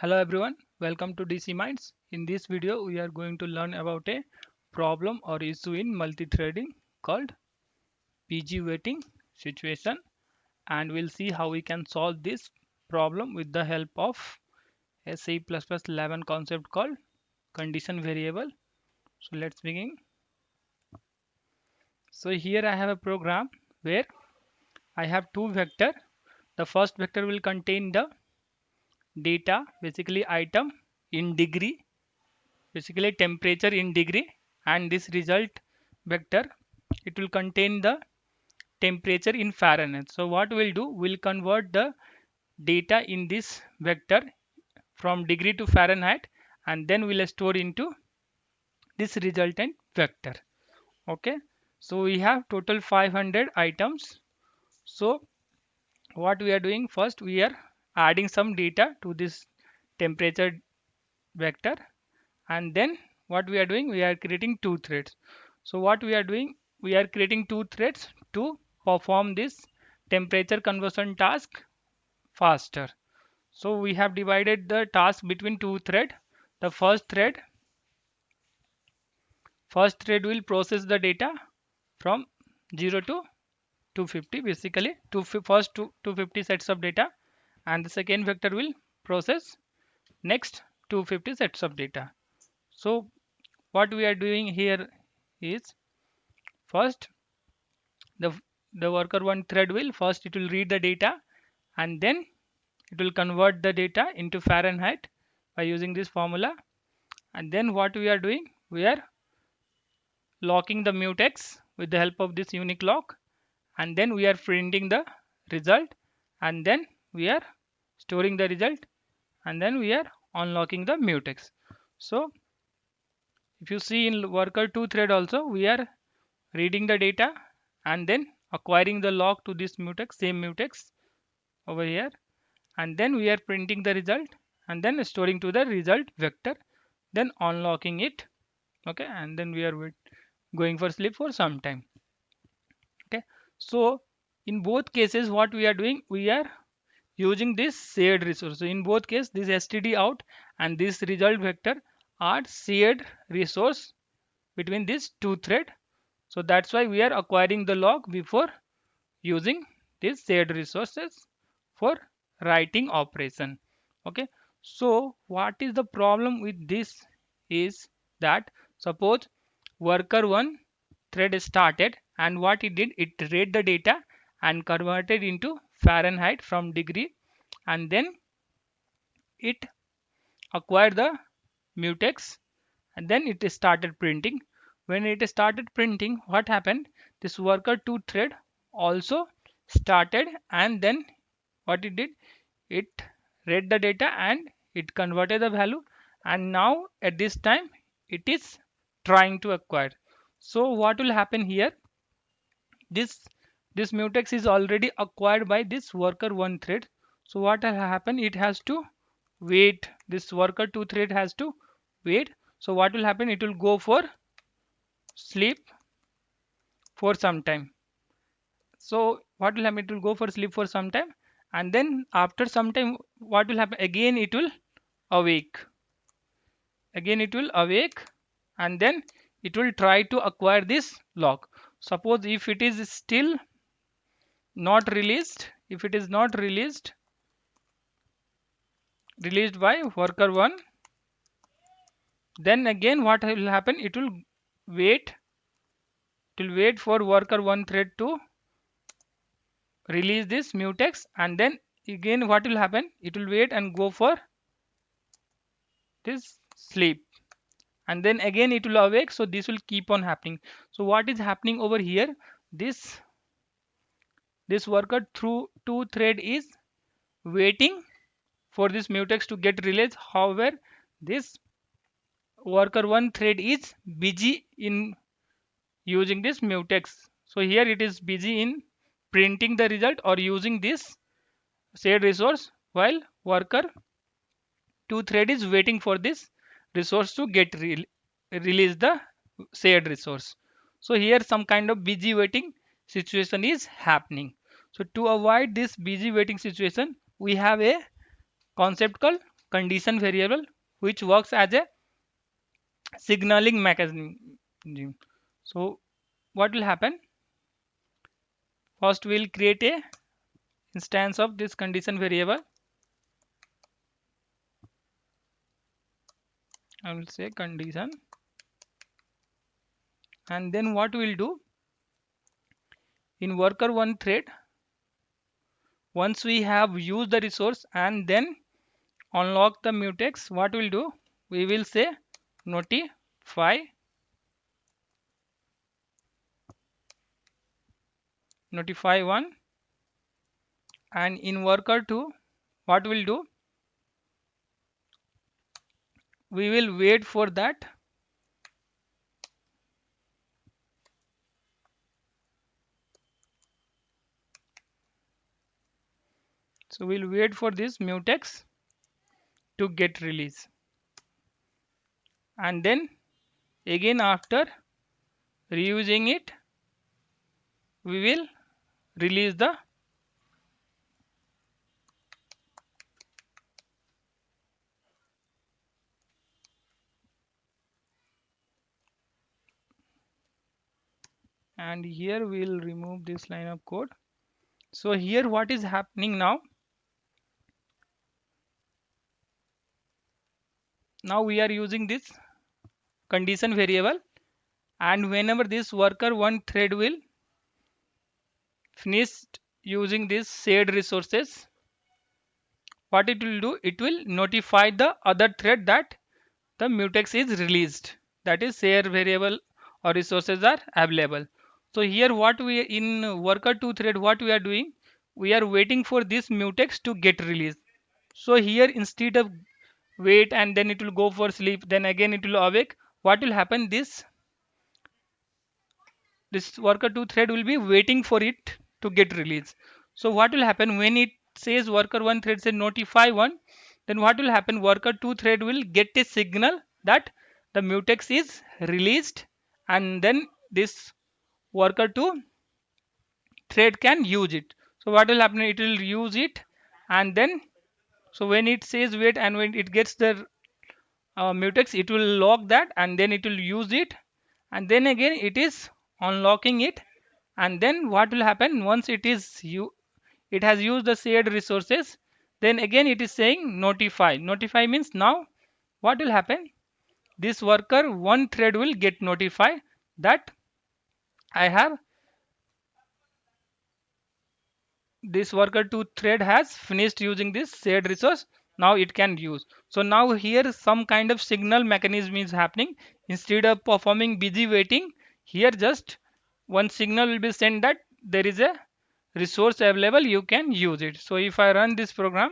Hello everyone, welcome to DC Minds. In this video, we are going to learn about a problem or issue in multi-threading called PG waiting situation, and we'll see how we can solve this problem with the help of a C++ 11 concept called condition variable. So let's begin. So here I have a program where I have two vector. The first vector will contain the data, basically item in degree, basically temperature in degree, and this result vector, it will contain the temperature in Fahrenheit. So what we'll do, we'll convert the data in this vector from degree to Fahrenheit, and then we'll store into this resultant vector. Okay, so we have total 500 items. So what we are doing, first we are adding some data to this temperature vector, and then what we are doing, we are creating two threads. So what we are doing, we are creating two threads to perform this temperature conversion task faster. So we have divided the task between two thread. The first thread will process the data from 0 to 250, basically first 250 sets of data, and the second vector will process next 250 sets of data. So what we are doing here is, first the the worker one thread will, first it will read the data, and then it will convert the data into Fahrenheit by using this formula. And then what we are doing, we are locking the mutex with the help of this unique lock, and then we are printing the result, and then we are storing the result, and then we are unlocking the mutex. So if you see in worker 2 thread also, we are reading the data and then acquiring the lock to this mutex, same mutex over here, and then we are printing the result and then storing to the result vector, then unlocking it. Okay, and then we are going for sleep for some time. Okay, so in both cases what we are doing, we are using this shared resource. So in both cases, this std out and this result vector are shared resource between these two thread. So that's why we are acquiring the log before using these shared resources for writing operation. Okay, so what is the problem with this is that, suppose worker 1 thread started, and what it did, it read the data and converted into Fahrenheit from degree, and then it acquired the mutex, and then it started printing. When it started printing, what happened, this worker 2 thread also started, and then what it did, it read the data and it converted the value, and now at this time it is trying to acquire. So what will happen here, this this mutex is already acquired by this worker 1 thread. So what will happen, it has to wait, this worker 2 thread has to wait. So what will happen, it will go for sleep for some time. So what will happen, it will go for sleep for some time, and then after some time what will happen, again it will awake, again it will awake, and then it will try to acquire this lock. Suppose if it is still not released, if it is not released by worker 1, then again what will happen, wait it will wait for worker 1 thread to release this mutex, and then again what will happen, it will wait and go for this sleep, and then again it will awake. So this will keep on happening. So what is happening over here, this worker through 2 thread is waiting for this mutex to get released. However, this worker 1 thread is busy in using this mutex. So here it is busy in printing the result or using this shared resource, while worker 2 thread is waiting for this resource to get release the shared resource. So here some kind of busy waiting situation is happening. So to avoid this busy waiting situation, we have a concept called condition variable which works as a signaling mechanism. So what will happen? First we'll create a instance of this condition variable. I will say condition, and then what we'll do in worker one thread, once we have used the resource and then unlock the mutex, what we'll do, we will say notify one, and in worker 2 what we'll do, we will wait for that. So we'll wait for this mutex to get release, and then again after reusing it we will release the and here we'll remove this line of code. So here what is happening now, now we are using this condition variable, and whenever this worker one thread will finish using this shared resources, what it will do, it will notify the other thread that the mutex is released, that is share variable or resources are available. So here what we in worker 2 thread, what we are doing, we are waiting for this mutex to get released. So here instead of wait and then it will go for sleep, then again it will awake, what will happen, this worker 2 thread will be waiting for it to get released. So what will happen when it says worker 1 thread say notify 1, then what will happen, worker 2 thread will get a signal that the mutex is released, and then this worker 2 thread can use it. So what will happen, it will use it, and then so when it says wait and when it gets the mutex, it will lock that and then it will use it, and then again it is unlocking it, and then what will happen, once it is it has used the shared resources, then again it is saying notify means now what will happen, this worker one thread will get notified that I have this worker 2 thread has finished using this shared resource, now it can use. So now here some kind of signal mechanism is happening, instead of performing busy waiting, here just one signal will be sent that there is a resource available, you can use it. So if I run this program,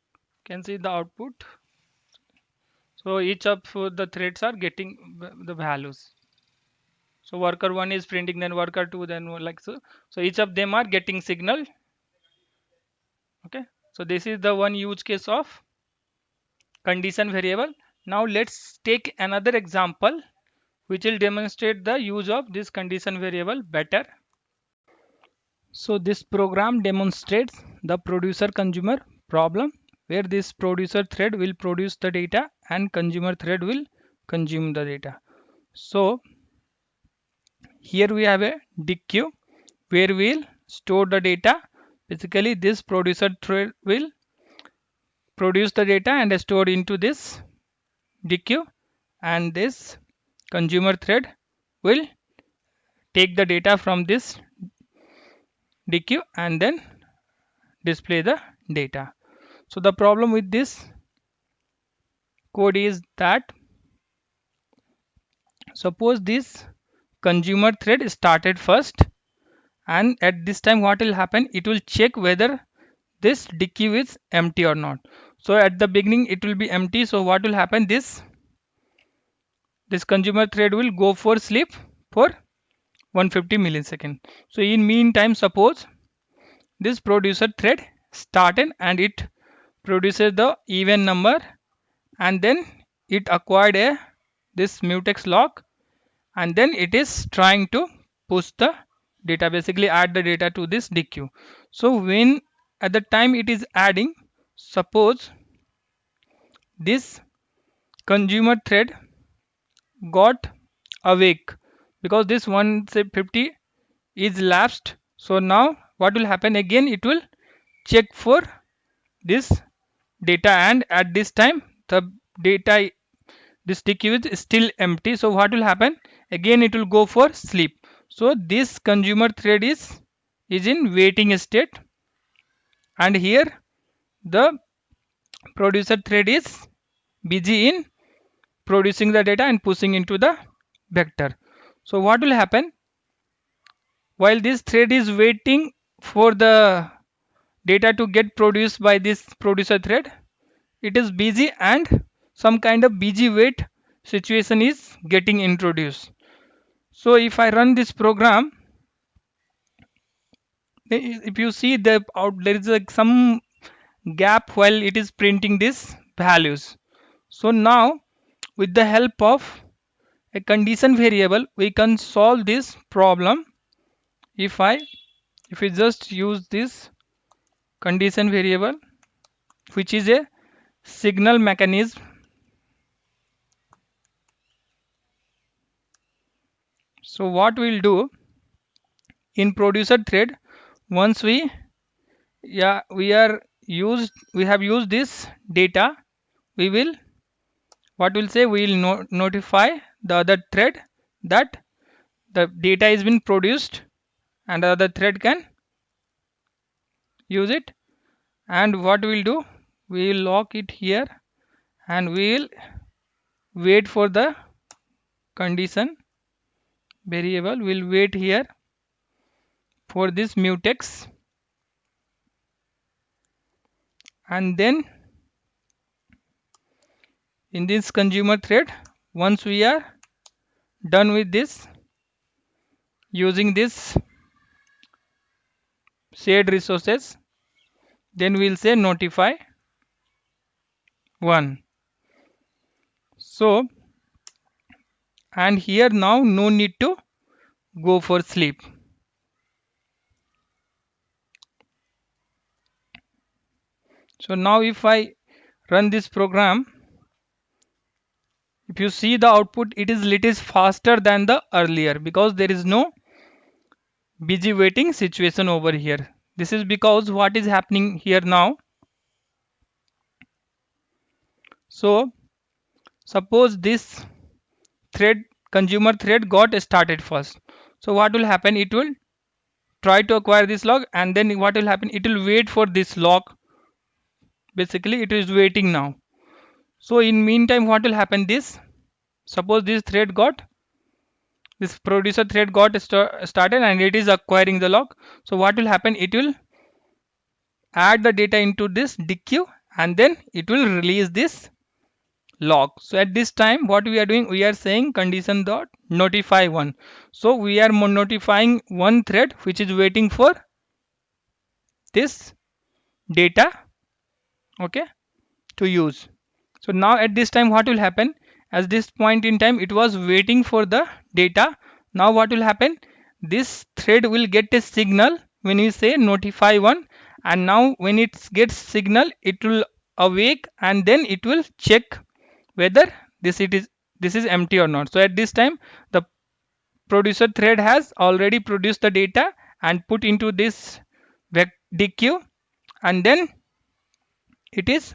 you can see the output. So each of the threads are getting the values. So worker 1 is printing, then worker 2, then like so. So each of them are getting signal. Okay, so this is the one use case of condition variable. Now let's take another example which will demonstrate the use of this condition variable better. So this program demonstrates the producer consumer problem, where this producer thread will produce the data and consumer thread will consume the data. So here we have a DQ where we'll store the data. Basically this producer thread will produce the data and store into this DQ, and this consumer thread will take the data from this DQ and then display the data. So the problem with this code is that suppose this consumer thread started first, and at this time what will happen, it will check whether this DQ is empty or not. So at the beginning it will be empty, so what will happen, this consumer thread will go for sleep for 150 milliseconds. So in meantime, suppose this producer thread started and it produces the even number, and then it acquired a this mutex lock, and then it is trying to push the data, basically add the data to this DQ. So when at the time it is adding, Suppose this consumer thread got awake because this 150 is lapsed. So now what will happen again, it will check for this data, and at this time the data, this queue is still empty. So what will happen again, it will go for sleep. So this consumer thread is in waiting state, and here the producer thread is busy in producing the data and pushing into the vector. So what will happen, while this thread is waiting for the data to get produced by this producer thread, it is busy and some kind of busy wait situation is getting introduced. So if I run this program, if you see the out, there is some gap while it is printing these values. So now with the help of a condition variable we can solve this problem. If we just use this condition variable, which is a signal mechanism. So what we'll do in producer thread, once we have used this data, we will, what we'll say, we will notify the other thread that the data has been produced and the other thread can use it. And what we'll do, we will lock it here and we will wait for the condition variable. We'll wait here for this mutex, and then in this consumer thread, once we are done with this using this shared resources, then we'll say notify 1. So, and here now no need to go for sleep. So now if I run this program, if you see the output, it is little faster than the earlier because there is no busy waiting situation over here. This is because what is happening here now. So suppose this thread, consumer thread, got started first. So what will happen, it will try to acquire this log, and then what will happen, it will wait for this log. Basically it is waiting now. So in meantime what will happen, this, suppose this thread got, this producer thread got started and it is acquiring the log. So what will happen, it will add the data into this DQ and then it will release this log. So at this time what we are doing, we are saying condition dot notify 1. So we are notifying one thread which is waiting for this data, okay, to use. So now at this time what will happen, at this point in time it was waiting for the data. Now what will happen, this thread will get a signal when we say notify 1, and now when it gets signal it will awake and then it will check whether this is empty or not. So at this time the producer thread has already produced the data and put into this DQ, and then it is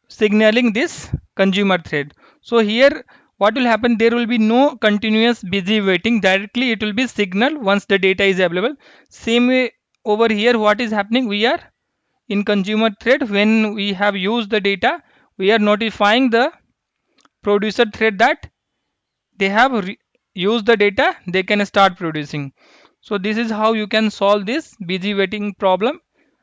signaling this consumer thread. So here what will happen, there will be no continuous busy waiting, directly it will be signal once the data is available. Same way over here what is happening, we are in consumer thread, when we have used the data we are notifying the producer thread that they have used the data, they can start producing. So this is how you can solve this busy waiting problem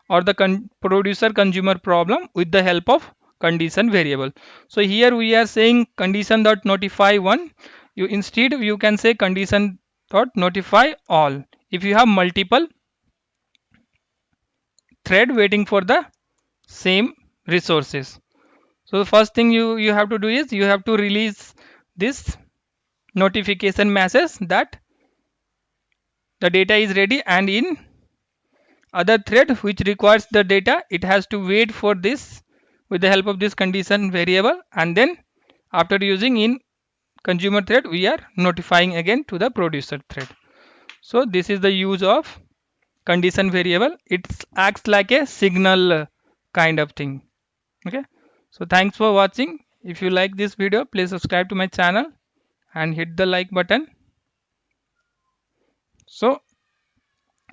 or the producer consumer problem with the help of condition variable. So here we are saying condition dot notify 1. You instead you can say condition dot notify all if you have multiple thread waiting for the same resources. So the first thing you have to do is you have to release this notification message that the data is ready, and in other thread which requires the data, it has to wait for this with the help of this condition variable, and then after using in consumer thread we are notifying again to the producer thread. So this is the use of condition variable. It acts like a signal kind of thing. Okay, so thanks for watching. If you like this video, please subscribe to my channel and hit the like button. So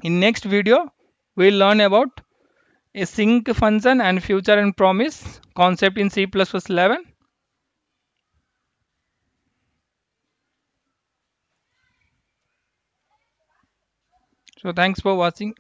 in next video we'll learn about a sync function and future and promise concept in C++11. So thanks for watching.